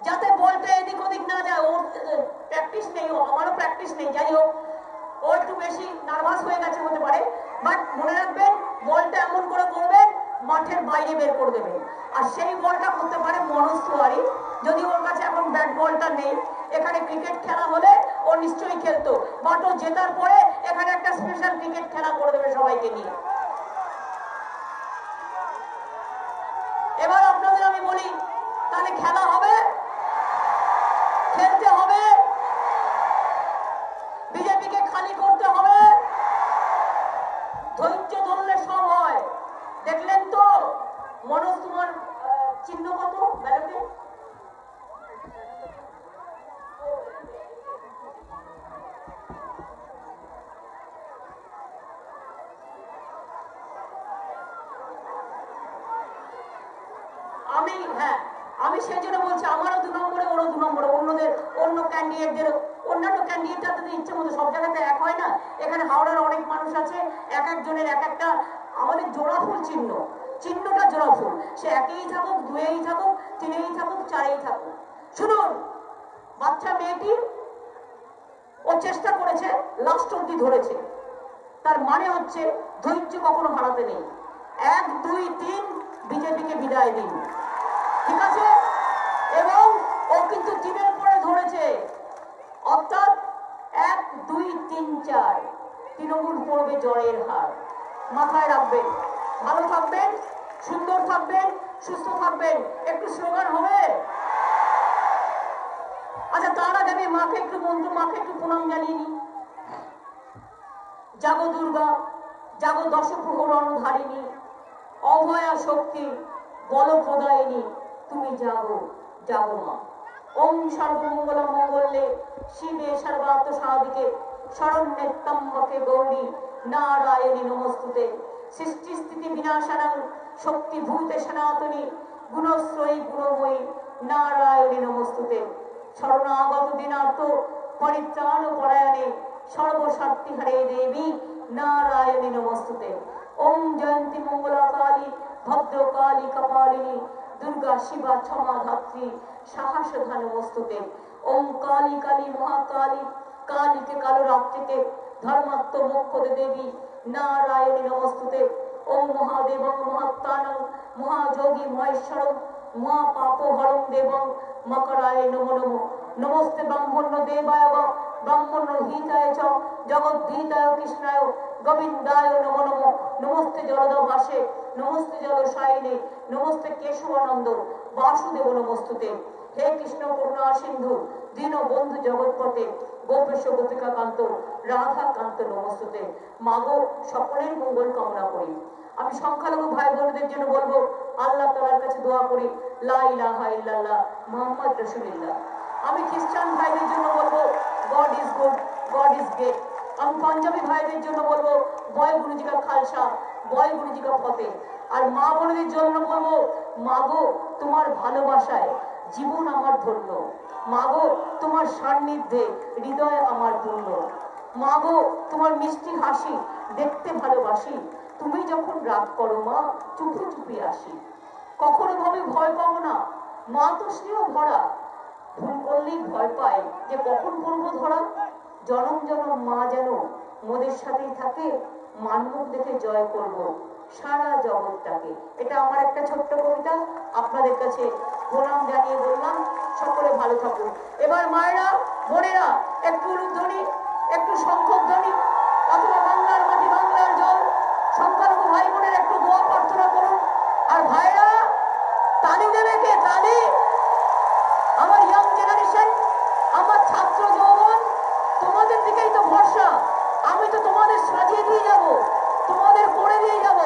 যাতে বলটা এদিক ওদিক না যায়। ওর প্র্যাকটিস নেই, আমারও প্র্যাকটিস নেই, যাই হোক ও একটু বেশি নার্ভাস হয়ে গেছে হতে পারে, বাট মনে রাখবেন বলটা এমন করে করবেন মাঠের বাইরে বের করে দেবেন। আর সেই বলটা করতে পারে মনোজ তিওয়ারি, যদি ওর কাছে এখন ব্যাট বলটা নেই। এখানে ক্রিকেট খেলা হলে ও নিশ্চয়ই খেলতো, বাট ও জেতার পরে এখানে একটা স্পেশাল ক্রিকেট খেলা করে দেবে সবাইকে নিয়ে। এবার আপনাদের আমি বলি, তাহলে খেলা হবে, খেলতে হবে, বিজেপিকে খালি করতে হবে, ধৈর্য ধরলে সব হয়। দেখলেন তো মনোজ, তোমার চিহ্ন কত ব্যালটে? আমি সেই জন্য বলছি আমারও 2 নম্বরে, ওরও 2 নম্বরে, অন্য ক্যান্ডিডেটদের, অন্যান্য ক্যান্ডিডেটদের ইচ্ছে মতো সব জায়গাতে এক হয় না। এখানে হাওড়ার অনেক মানুষ আছে, এক একজনের এক একটা। আমাদের জোড়া ফুল চিহ্নটা জোড়া ফুল, সে একেই থাকুক, 2-এই থাকুক, 3-এই থাকুক, 4-এই থাকুক। শুনুন, বাচ্চা মেয়েটি ও চেষ্টা করেছে, লাস্ট অব্দি ধরেছে, তার মানে হচ্ছে ধৈর্য কখনো হারাতে নেই। 1, 2, 3 বিজেপিকে বিদায় দিন, ঠিক আছে? এবং ও কিন্তু 3-এর পরে ধরেছে, অর্থাৎ 1, 2, 3, 4 তৃণমূল পড়বে জয়ের হার। মাথায় রাখবেন, ভালো থাকবেন, সুন্দর থাকবেন, সুস্থ থাকবেন। একটু স্লোগান হবে? আচ্ছা, তার আগে আমি মাকে একটু প্রণাম জানিয়ে নিই। জাগো দুর্গা, জাগো দশপ্রহরণ ধারিণী, অভয়া শক্তি বল প্রদায়িনী, তুমি জাগো জাগো মা। ওম সর্বমঙ্গল মঙ্গলে শিবে সর্বার্থ সাধিকে শরণ্যে ত্র্যম্বকে গৌরী নারায়ণী নমস্তুতে। সৃষ্টি স্থিতি বিনাশানাং শক্তিভূতে সনাতনী গুণশ্রয়ী গুণময়ী নারায়ণী নমস্তুতে। শরণাগত দিনার্থ পরিত্রাণ পরায়ণে সর্বশক্তি হরে দেবী নারায়ণী নমস্তুতে। ওম জয়ন্তী মঙ্গলা কালী ভদ্রকালী কপালিনী দুর্গা শিবা ক্ষমা ধাত্রী সাহসধা নমস্তুতে। ওম কালী কালী মহাকালী কালীকে কালো রাত্রিকে ধর্মাত্ম মোক্ষদে দেবী নারায়ণী নমস্তুতে। ওম মহাদেবং মহাত্মানং মহাযোগী মহেশ্বরং মহাপাপহরং দেবং মকরায় নমো নমঃ। নমস্তে ব্রাহ্মণ্য দেবায় ব্রাহ্মণ্য হিতায় চ জগদ্ধিতায় কৃষ্ণায় গোবিন্দায় নমো নমঃ। নমস্তে জলদভাসে নমস্তে জলশায়িনে নমস্তে কেশবানন্দ বাসুদেব নমস্তুতে। হে কৃষ্ণ করুণা সিন্ধু দীন বন্ধু জগৎপতে গোপেশ গোপিকা কান্ত রাধা কান্ত নমস্তুতে। মাগো, সকলের মঙ্গল কামনা করি। আমি সংখ্যালঘু ভাই বোনদের জন্য বলবো, আল্লাহ তাআলার কাছে দোয়া করি, লা ইলাহা ইল্লাল্লাহ মুহাম্মদ রাসূলুল্লাহ। আমি খ্রিস্টান ভাইদের জন্য বলবো, god is good, god is great. আমি পাঞ্জাবি ভাইদের জন্য বলবো, বয় গুরুজি কা খালসা, বয় গুরুজি কা ফতেহ। আর মা বোনদের জন্য বলবো, মাগো তোমার ভালোবাসায় জীবন আমার ধন্য, মাগো তোমার সান্নিধ্যে হৃদয় আমার পূর্ণ, মাগো তোমার মিষ্টি হাসি দেখতে ভালোবাসি, তুমি যখন রাগ করো মা চুপি চুপি আসি। কখনো ভাবে ভয় পাবো না, মা তো স্নেহ ভরা, ভুল করলেই ভয় পায় যে কখন পড়বো ধরা। জনম জনম মা যেন মোদের সাথেই থাকে, মানমুখ দেখে জয় করব সারা জগৎটাকে। এটা আমার একটা ছোট্ট কবিতা, আপনাদের কাছে প্রণাম জানিয়ে বললাম। সকলে ভালো থাকুন। এবার মায়েরা বোনেরা একটু উলুধ্বনি, একটু শঙ্খধ্বনি, অথবা বাংলার মাটি বাংলার জল, সংখ্যালঘু ভাই বোনের একটু দোয়া প্রার্থনা করুন। আর ভাইরা তালি দেবে কে? তালি আমার ইয়াং জেনারেশন, আমার ছাত্র যৌবন, তোমাদের দিকেই তো ভরসা। আমি তো তোমাদের সাজিয়ে দিয়ে যাব, তোমাদের করে দিয়ে যাব,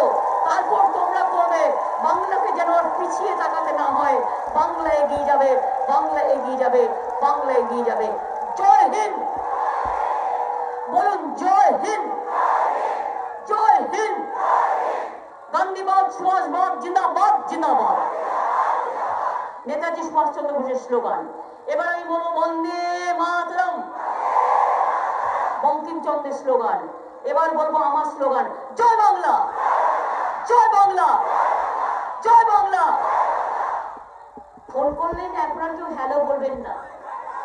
তারপর তোমরা করবে। বাংলাকে যেন আর পিছিয়ে তাকাতে না হয়। বাংলা এগিয়ে যাবে, বাংলা এগিয়ে যাবে, বাংলা এগিয়ে যাবে। জয় হিন্দ, বলুন জয় হিন্দ, জয় হিন্দ। গান্ধীবাদ সুভাষবাদ জিন্দাবাদ জিন্দাবাদ। নেতাজি সুভাষচন্দ্র বোসের স্লোগান। এবার আমি বলবো বন্দে মাতরম, বঙ্কিমচন্দ্রের স্লোগান। এবার বলবো আমার স্লোগান, জয় বাংলা, জয় বাংলা, জয় বাংলা। ফোন করলেন আপনারা কেউ হ্যালো বলবেন না,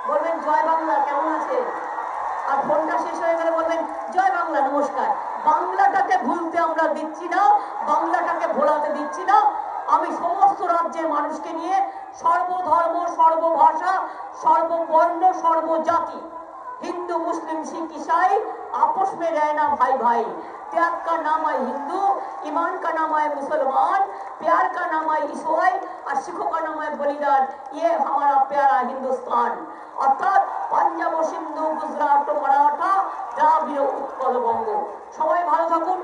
বলবেন জয় বাংলা কেমন আছে, আর ফোনটা শেষ হয়ে গেলে বলবেন জয় বাংলা নমস্কার। বাংলাটাকে ভুলতে আমরা দিচ্ছি না, বাংলাটাকে ভোলাতে দিচ্ছি না। আমি সমস্ত রাজ্যের মানুষকে নিয়ে সর্বধর্ম, সর্বভাষা, সর্ববর্ণ, সর্বজাতি, हिंदू मुस्लिम सिख ईसाई आपस में रहना भाई भाई। त्याग का नाम है हिंदू, ईमान का नाम है मुसलमान, प्यार का नाम है ईसाई और सिखों का नाम है बलिदान। ये हमारा प्यारा हिंदुस्तान। अर्थात पंजाब, सिंधु, गुजरात, मराठा, द्राविड़, उत्कल, बंग। सबाई भालो थाकुन।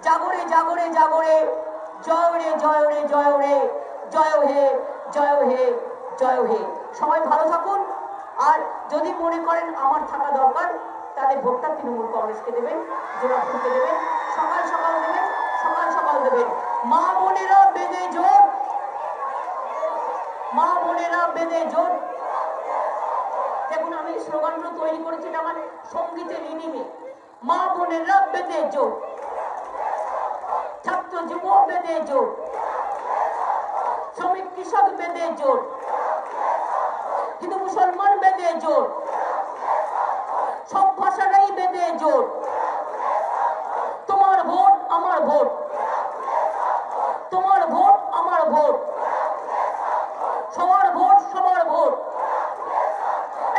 जागरे जागरे जागरे, जय रे जय रे जय रे, जय हे जय हे जय हे। सबाई भालो थाकुन। আর যদি মনে করেন আমার থাকা দরকার তাহলে ভোটটা তৃণমূল কংগ্রেসকে দেবেন, জোড়াফুলকে দেবেন, সকাল সকাল দেবেন, সকাল সকাল দেবেন। মা বোনেরা বেঁধে জোট, মা বোনেরা বেঁধে জোট। দেখুন আমি স্লোগানগুলো তৈরি করেছি, এটা আমার সঙ্গীতের রিডিংয়ে। মা বোনেরা বেঁধে জোট, ছাত্র যুব বেঁধে জোট, শ্রমিক কৃষক বেঁধে জোট, হিন্দু মুসলমান বেঁধে জোট, সব ভাষারাই বেঁধে জোট। তোমার ভোট আমার ভোট, তোমার ভোট আমার ভোট, সবার ভোট সবার ভোট।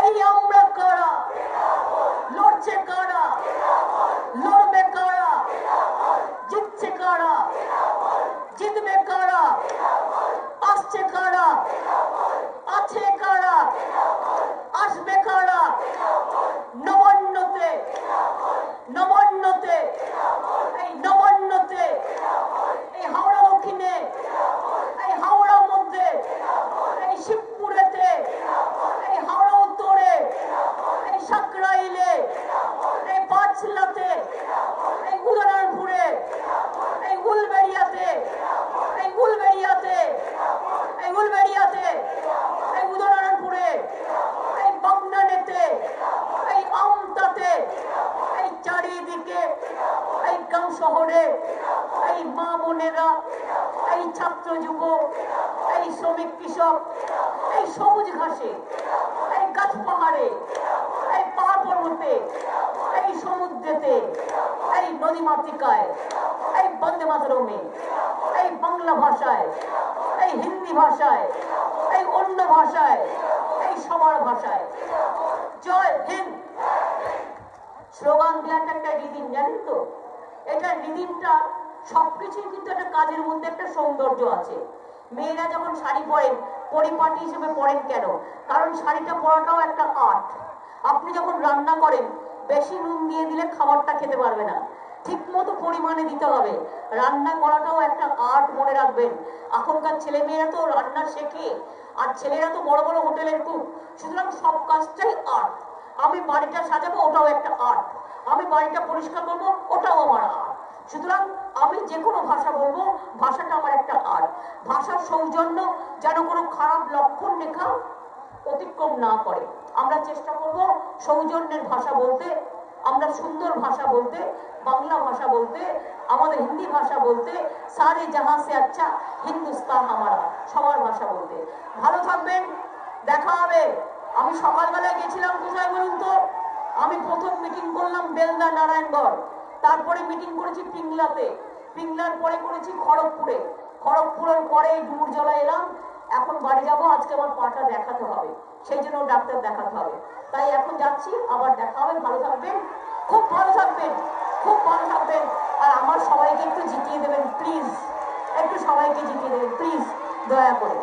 এই আমরা কারা, লড়ছে কারা, লড়বে কারা, জিতছে কারা, জিতবে কারা, আসছে কারা, আছে কারা, আসবে কারা। নবান্নতে, নবান্নতে, এই নবান্নতে, এই হাওড়া দক্ষিণে, এই হাওড়া মধ্যে, এই শিবপুরেতে, এই হাওড়া উত্তরে, এই সাকরাইলে, এই পাঁচলাতে, এই উদয়নারায়ণপুরে, এই উলবেড়িয়াতে, এই উলবেড়িয়াতে, এই উলবেড়িয়াতে, এই উদয়নারায়ণপুরে, এই বাগনানেতে, এই আমতাতে, এই চারিদিকে, এই গ্রাম শহরে, এই মা বোনেরা, এই ছাত্র যুব, এই শ্রমিক কৃষক, এই সবুজ ঘাসে, এই গাছ পাহাড়ে, এই পাহাড় পর্বতে, এই সমুদ্রেতে, এই নদী মাতৃকায়, এই বন্দে মাতরমে, এই বাংলা ভাষায়, এই হিন্দি ভাষায়, এই অন্য ভাষায়, এই সবার ভাষায়। জয় হিন্দ। স্লোগান দেওয়াটা একটা রিদিম, জানেন তো? এটা রিদিমটা সবকিছুই কিন্তু একটা কাজের মধ্যে একটা সৌন্দর্য আছে। মেয়েরা যখন শাড়ি পরেন পরিপাটি হিসেবে পরেন কেন? কারণ শাড়িটা পরাটাও একটা আর্ট। আপনি যখন রান্না করেন বেশি নুন দিয়ে দিলে খাবারটা খেতে পারবে না, ঠিক মতো পরিমাণে দিতে হবে। রান্না করাটাও একটা আর্ট, মনে রাখবেন। এখনকার ছেলে মেয়েরা তো রান্না শেখে, আর ছেলেরা তো বড় বড় হোটেলের কুক। সুতরাং সব কাজটাই আর্ট। আমি বাড়িটা সাজাবো, ওটাও একটা আর্ট। আমি বাড়িটা পরিষ্কার করবো, ওটাও আমার আর্ট। সুতরাং আমি যে কোনো ভাষা বলবো, ভাষাটা আমার একটা আর্ট। ভাষার সৌজন্য যেন কোনো খারাপ লক্ষণ রেখা অতিক্রম না করে। আমরা চেষ্টা করব সৌজন্যের ভাষা বলতে, আমরা সুন্দর ভাষা বলতে, বাংলা ভাষা বলতে, আমাদের হিন্দি ভাষা বলতে, সারে জাহাঁ সে আচ্ছা হিন্দুস্তান আমারা, সবার ভাষা বলতে। ভালো থাকবেন, দেখা হবে। আমি সকালবেলায় গেছিলাম কোথায় বলুন তো? আমি প্রথম মিটিং করলাম বেলদা নারায়ণগড়, তারপরে মিটিং করেছি পিংলাতে, পিংলার পরে করেছি খড়গপুরে, খড়গপুরের পরে ডুমুরজলা এলাম। এখন বাড়ি যাব, আজকে আমার পাটা দেখাতে হবে, সেই জন্য ডাক্তার দেখাতে হবে। তাই এখন যাচ্ছি, আবার দেখা হবে। ভালো থাকবেন, খুব ভালো থাকবেন, খুব ভালো থাকবেন। আর আমার সবাইকে একটু জিতিয়ে দেবেন প্লিজ, একটু সবাইকে জিতিয়ে দেবেন প্লিজ, দয়া করে।